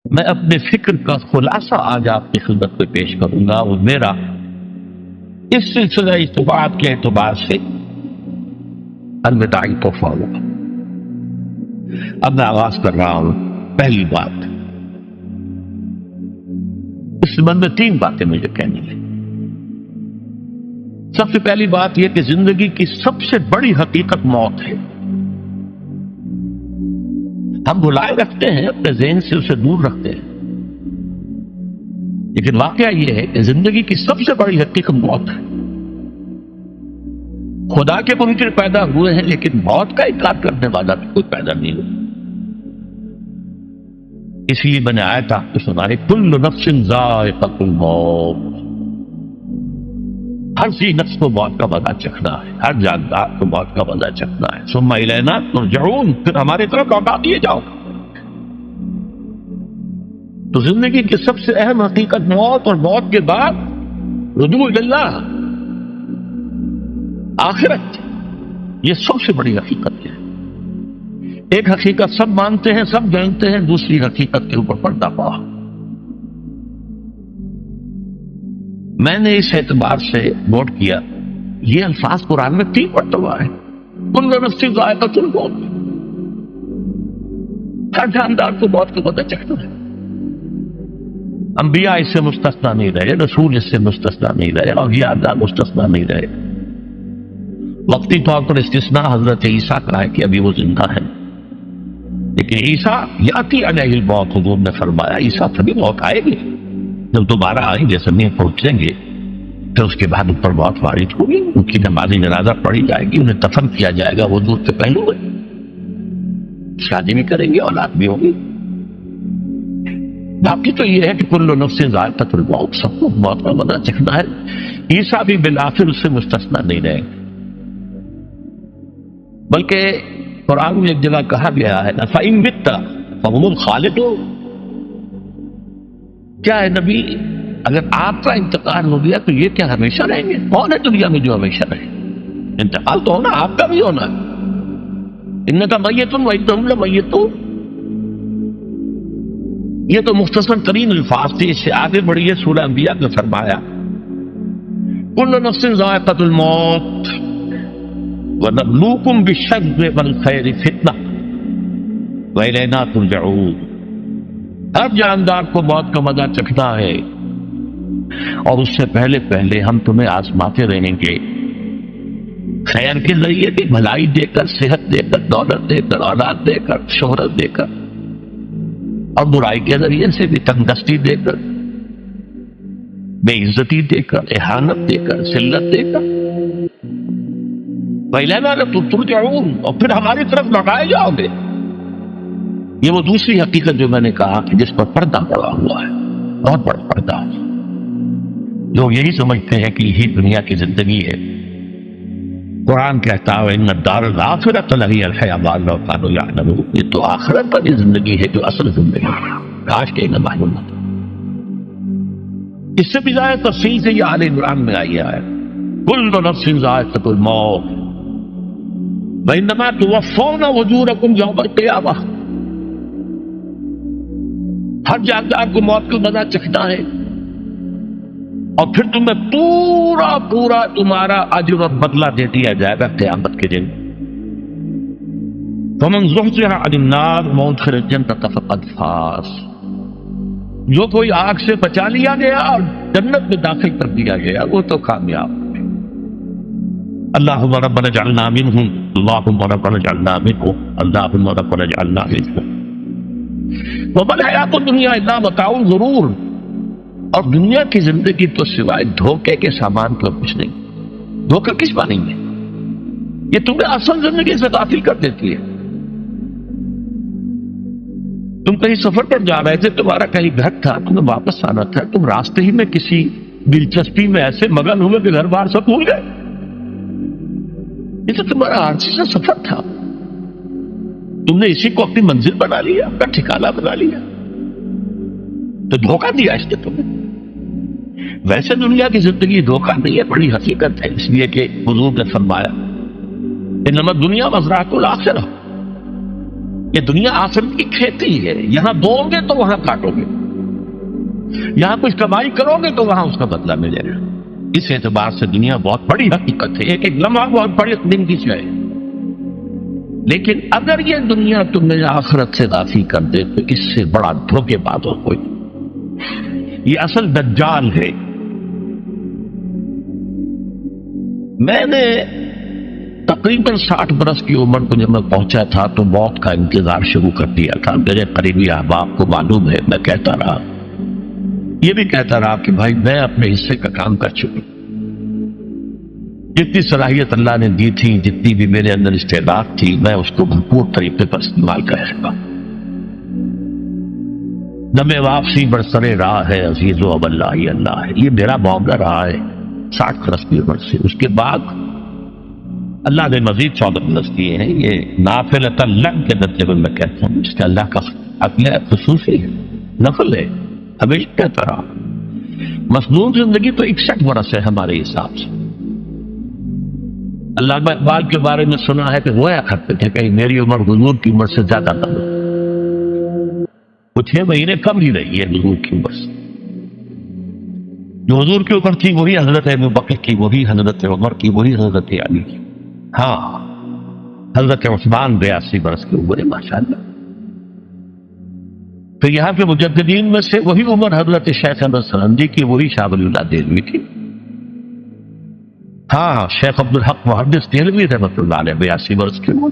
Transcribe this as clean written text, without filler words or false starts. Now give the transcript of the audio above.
میں اپنے فکر کا خلاصہ آج آپ کی خدمت میں پیش کروں گا، وہ میرا اس سلسلہ اجتماعات کے اعتبار سے الوداعی تحفہ ہوگا۔ اب میں آغاز کر رہا ہوں۔ پہلی بات، اس سبب میں 3 باتیں مجھے کہنی ہیں۔ سب سے پہلی بات یہ کہ زندگی کی سب سے بڑی حقیقت موت ہے۔ ہم بلائے رکھتے ہیں، اپنے ذہن سے اسے دور رکھتے ہیں، لیکن واقعہ یہ ہے کہ زندگی کی سب سے بڑی حقیقت موت ہے۔ خدا کے منکر پیدا ہوئے ہیں، لیکن موت کا انکار کرنے والا بھی کوئی پیدا نہیں ہوا۔ اس لیے میں نے آیت آپ کو سنائی، کل نفس ذائقۃ الموت، ہر سی نفس کو موت کا مزہ چکھنا ہے، ہر جاندار کو موت کا مزہ چکھنا ہے۔ ثم الینا ترجعون، پھر ہماری طرف لوٹا دیے جاؤ۔ تو زندگی کی سب سے اہم حقیقت موت، اور موت کے بعد رجوع اللہ، آخرت، یہ سب سے بڑی حقیقت ہے۔ ایک حقیقت سب مانتے ہیں، سب جانتے ہیں، دوسری حقیقت کے اوپر پردہ پڑا۔ میں نے اس اعتبار سے نوٹ کیا، یہ الفاظ قرآن میں 3 مرتبہ ہے، کل نفس ذائقۃ الموت، ہر جاندار کو موت کا مزہ چکھنا ہے۔ انبیاء اس سے مستثنا نہیں رہے، رسول اس سے مستثنا نہیں رہے، اولیاء اللہ مستثنا نہیں رہے۔ وقتی طور پر استثناء حضرت عیسیٰ کا ہے کہ ابھی وہ زندہ ہے، لیکن عیسیٰ یاتی علیہ الموت، حضور نے فرمایا عیسیٰ تبھی موت آئے گی جب دوبارہ آئیں گے، زمین پہنچیں گے، پھر اس کے بعد اوپر موت وارد ہوگی، ان کی نماز جنازہ پڑھی جائے گی، انہیں دفن کیا جائے گا وضو سے پہلے، شادی بھی کریں گے، اولاد بھی ہوگی۔ باقی تو یہ ہے کہ کل نفس ذائقۃ الموت، سب کو موت کا مزہ چکھنا ہے۔ عیسیٰ بھی بالآخر اس سے مستثنا نہیں رہے، بلکہ قرآن میں ایک جگہ کہا گیا ہے فَإِن مِتَّ فَهُمُ الْخَالِدُونَ، کیا ہے نبی، اگر آپ کا انتقال ہو گیا تو یہ کیا ہمیشہ رہیں گے؟ کون ہے دنیا میں جو ہمیشہ رہے؟ انتقال تو ہونا، آپ کا بھی ہونا ہے۔ اِنَّكَ مَيِّتٌ وَإِنَّهُمْ لَمَيِّتُونَ، یہ تو مختصر ترین الفاظ تھے۔ اس سے آگے بڑھیے، سورہ انبیاء میں فرمایا كُلُّ نَفْسٍ ذَائِقَةُ الْمَوْتِ وَنَبْلُوكُمْ بِالشَّرِّ وَالْخَيْرِ فِتْنَةً وَإِلَيْنَا تُرْجَعُونَ، ہر جاندار کو موت کا مزہ چکھنا ہے، اور اس سے پہلے پہلے ہم تمہیں آزماتے رہیں گے، خیر کے ذریعے بھی، بھلائی دے کر، صحت دے کر، دولت دے کر، اولاد دے کر، شہرت دے کر، اور برائی کے ذریعے سے بھی، تنگدستی دے کر، بے عزتی دے کر، اہانت دے کر، ذلت دے کر، وَإِلَيْنَا تُرْجَعُونَ، اور پھر ہماری طرف لوٹائے جاؤ گے۔ یہ وہ دوسری حقیقت جو میں نے کہا کہ جس پر پردہ پڑا ہوا ہے، بہت بڑا پردہ۔ لوگ یہی سمجھتے ہیں کہ یہی دنیا کی زندگی ہے۔ قرآن کہتا ہے ان الدار الآخرۃ لہی الحیوان لو کانوا یعلمون، یہ تو آخرت پر یہ زندگی ہے جو اصل زندگی ہے، کاش کہ انہیں معلوم نہ تھا۔ اس سے بھی زیادہ تفصیل سے یہ آل عمران میں آئی ہے، کل نفس ذائقۃ الموت وانما توفون اجورکم یوم القیامہ، ہر جاندار کو موت کا مزہ چکھنا ہے، اور پھر تمہیں پورا تمہارا اجر اور بدلہ دے دیا جائے گا قیامت کے دن۔ فمن زحزح عن النار وادخل الجنة فقد فاز، جو کوئی آگ سے بچا لیا گیا اور جنت میں داخل کر دیا گیا وہ تو کامیاب۔ اللہم ربنا اجعلنا منہم، اللہم ربنا اجعلنا منہم، اللہم ربنا اجعلنا منہم۔ وما الحیات الدنیا الا متاع الغرور، اور دنیا کی زندگی تو سوائے دھوکے کے سامان کا کچھ نہیں۔ دھوکہ کس معنی میں؟ یہ تمہیں اصل زندگی سے غافل کر دیتی ہے۔ تم کہیں سفر پر جا رہے تھے، تمہارا کہیں گھر تھا، تمہیں واپس آنا تھا، تم راستے ہی میں کسی دلچسپی میں ایسے مگن ہوئے کہ گھر بار سب بھول گئے۔ یہ تو تمہارا عارضی سا سفر تھا، تم نے اسی کو اپنی منزل بنا لیا، اپنا ٹھکانہ بنا لیا، تو دھوکہ دیا اس نے تمہیں۔ ویسے دنیا کی زندگی دھوکہ نہیں ہے، بڑی حقیقت ہے، اس لیے کہ حضور نے فرمایا انما الدنیا مزرعۃ الآخرہ، یہ دنیا آخرت کی کھیتی ہے، یہاں بو گے تو وہاں کاٹو گے، یہاں کچھ کمائی کرو گے تو وہاں اس کا بدلہ ملے گا۔ اس اعتبار سے دنیا بہت بڑی حقیقت ہے، ایک ایک لمحہ بہت بڑی دن کی ہے۔ لیکن اگر یہ دنیا تمہیں آخرت سے غافل کر دے تو اس سے بڑا دھوکے باز ہو کوئی۔ یہ اصل دجال ہے۔ میں نے تقریباً 60 برس کی عمر کو جب میں پہنچا تھا تو موت کا انتظار شروع کر دیا تھا۔ میرے قریبی احباب کو معلوم ہے، میں کہتا رہا، یہ بھی کہتا رہا کہ بھائی میں اپنے حصے کا کام کر چکا، جتنی صلاحیت اللہ نے دی تھی، جتنی بھی میرے اندر استعداد تھی، میں اس کو بھرپور طریقے پر استعمال کر سکا۔ دم واپسی برسرے راہ ہے عزیز و اب اللہ ہی اللہ ہے، یہ میرا معاملہ رہا ہے 60 برس کی عمر سے۔ اس کے بعد اللہ نے مزید 14 برس دیے ہیں، یہ نافلۃ لن کے درجے میں کہتا ہوں، اس کا اللہ کا عقل خصوصی ہے، نفل ہے۔ ہمیشہ کہتا رہا مصنون زندگی تو 61 برس ہے ہمارے حساب سے۔ علامہ اقبال کے بارے میں سنا ہے کہ رویا کرتے تھے کہ میری عمر حضور کی عمر سے زیادہ کم ہے، وہ 6 مہینے کم ہی رہی ہے حضور کی عمر سے۔ جو حضور کی عمر تھی وہی حضرت ابوبکر کی، وہی حضرت عمر کی، وہی حضرت علی کی۔ ہاں حضرت عثمان 82 برس کی عمر ہے ماشاءاللہ۔ تو یہاں کے مجددین میں سے وہی عمر حضرت شیخ احمد سرندی کی، وہی شاہ ولی اللہ دہلوی کی۔ ہاں شیخ عبدالحق محدث دہلوی رحمۃ اللہ علیہ 82 برس کی عمر۔